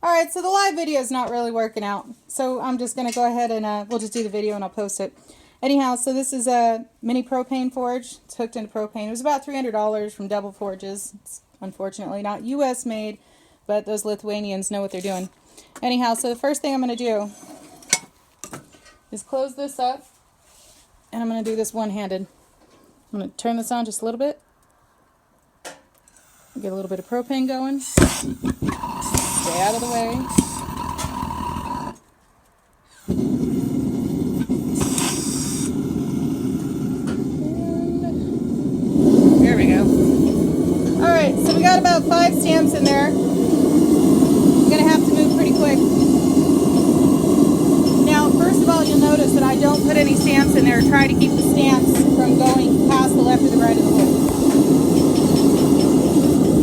Alright, so the live video is not really working out. So I'm just going to go ahead and we'll just do the video and I'll post it. Anyhow, so this is a mini propane forge. It's hooked into propane. It was about $300 from DevilForges. It's unfortunately not US made, but those Lithuanians know what they're doing. Anyhow, so the first thing I'm going to do is close this up, and I'm going to do this one-handed. I'm going to turn this on just a little bit. Get a little bit of propane going. Stay out of the way. And there we go. Alright, so we got about 5 stamps in there. I'm going to have to move pretty quick. Now, first of all, you'll notice that I don't put any stamps in there. Try to keep the stamps from going past the left or the right of the wood.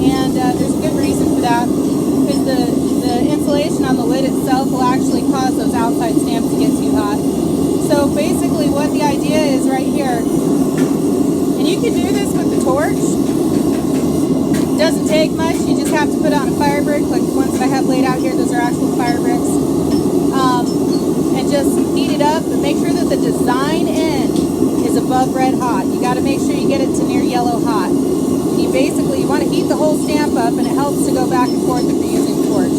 And there's a good reason for that, because the insulation on the lid itself will actually cause those outside stamps to get too hot. So basically what the idea is right here, and you can do this with the torch. It doesn't take much. You just have to put on a fire brick, like the ones that I have laid out here. Those are actual fire bricks. And just heat it up, but make sure that the design end is above red hot. You got to make sure you get it to near yellow hot. You want to heat the whole stamp up, and it helps to go back and forth if you're using a forge.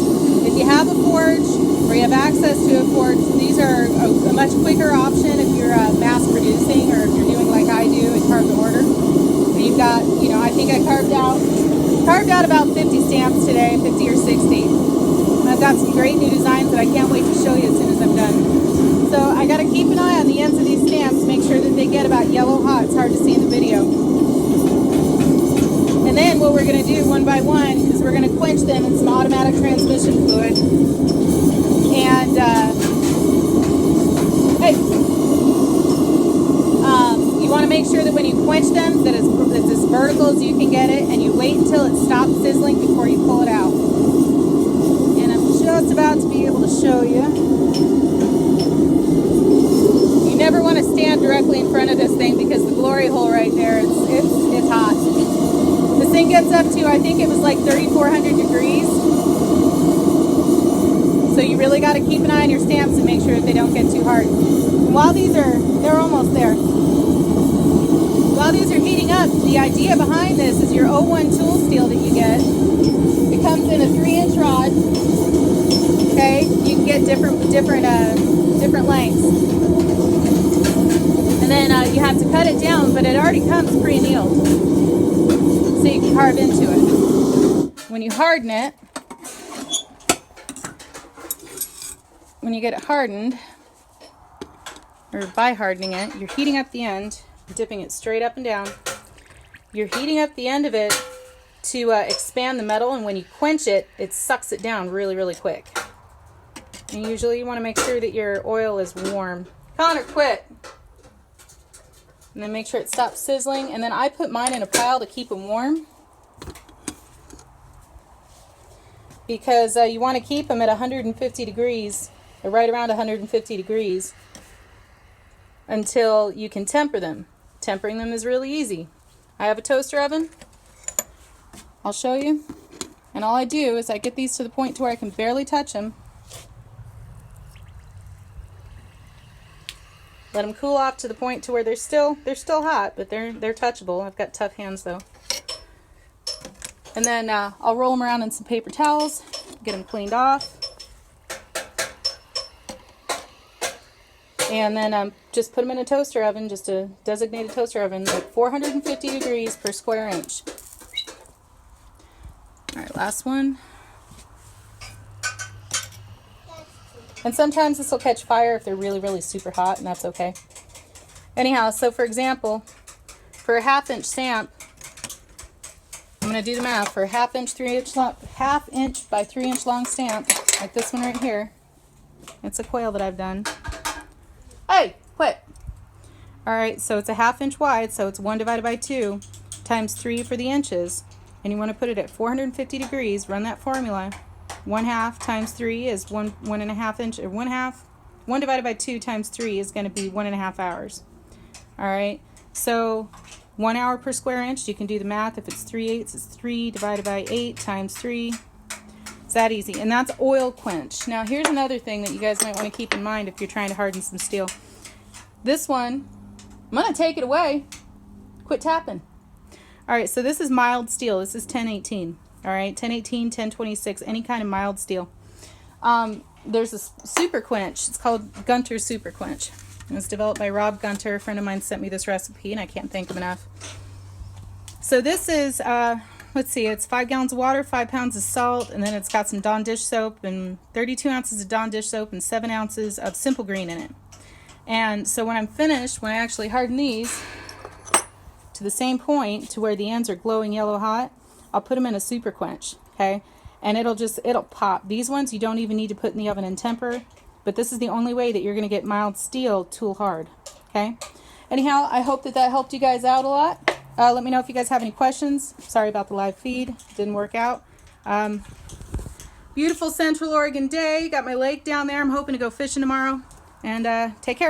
If you have a forge or you have access to a forge, these are a much quicker option if you're mass producing, or if you're doing like I do and carve to order. And you've got, I think I carved out about 50 stamps today, 50 or 60. And I've got some great new designs that I can't wait to show you as soon as I'm done. So I got to keep an eye on the ends of these stamps, make sure that they get about yellow hot. It's hard to see in the video. And then what we're going to do one by one is we're going to quench them in some automatic transmission fluid. And, you want to make sure that when you quench them that it's as vertical as you can get it, and you wait until it stops sizzling before you pull it out. And I'm just about to be able to show you. You never want to stand directly in front of this thing because the glory hole right there, it's hot. This thing gets up to, I think it was like 3,400 degrees. So you really got to keep an eye on your stamps and make sure that they don't get too hard. And while they're almost there. While these are heating up, the idea behind this is your 01 tool steel that you get. It comes in a 3-inch rod. Okay, you can get different lengths. And then you have to cut it down, but it already comes pre-annealed. So you can carve into it. When you harden it, when you get it hardened, or by hardening it, you're heating up the end, dipping it straight up and down. You're heating up the end of it to expand the metal, and when you quench it, it sucks it down really, really quick. And usually you want to make sure that your oil is warm. Connor, quit! And then make sure it stops sizzling. And then I put mine in a pile to keep them warm, because you want to keep them at 150 degrees, or right around 150 degrees, until you can temper them. Tempering them is really easy. I have a toaster oven. I'll show you. And all I do is I get these to the point to where I can barely touch them. Let them cool off to the point to where they're still hot, but they're touchable. I've got tough hands though. And then I'll roll them around in some paper towels, get them cleaned off, and then just put them in a toaster oven, just a designated toaster oven at 450 degrees per square inch. All right, last one. And sometimes this will catch fire if they're really, really super hot, and that's okay. Anyhow, so for example, for a 1/2-inch stamp, I'm going to do the math. For a 1/2-inch, 1/2-inch by 3-inch long stamp, like this one right here, it's a coil that I've done. Hey, quit! Alright, so it's a 1/2-inch wide, so it's 1 divided by 2 times 3 for the inches. And you want to put it at 450 degrees, run that formula. 1/2 times 3 is 1.5 inch, or 1/2. 1 divided by 2 times 3 is going to be 1.5 hours. Alright, so 1 hour per square inch, you can do the math. If it's 3/8, it's 3 divided by 8 times 3. It's that easy. And that's oil quench. Now here's another thing that you guys might want to keep in mind if you're trying to harden some steel. This one, I'm going to take it away. Quit tapping. All right, so this is mild steel. This is 1018. All right, 1018, 1026, any kind of mild steel. There's a super quench. It's called Gunter's Super Quench. It was developed by Rob Gunter. A friend of mine sent me this recipe, and I can't thank him enough. So this is, let's see, it's 5 gallons of water, 5 pounds of salt, and then it's got some Dawn dish soap and 32 ounces of Dawn dish soap and 7 ounces of Simple Green in it. And so when I'm finished, when I actually harden these to the same point to where the ends are glowing yellow hot, I'll put them in a super quench, okay? And it'll pop. These ones you don't even need to put in the oven and temper, but this is the only way that you're going to get mild steel tool hard, okay? Anyhow, I hope that helped you guys out a lot. Let me know if you guys have any questions. Sorry about the live feed. Didn't work out. Beautiful Central Oregon day. Got my lake down there. I'm hoping to go fishing tomorrow. And take care.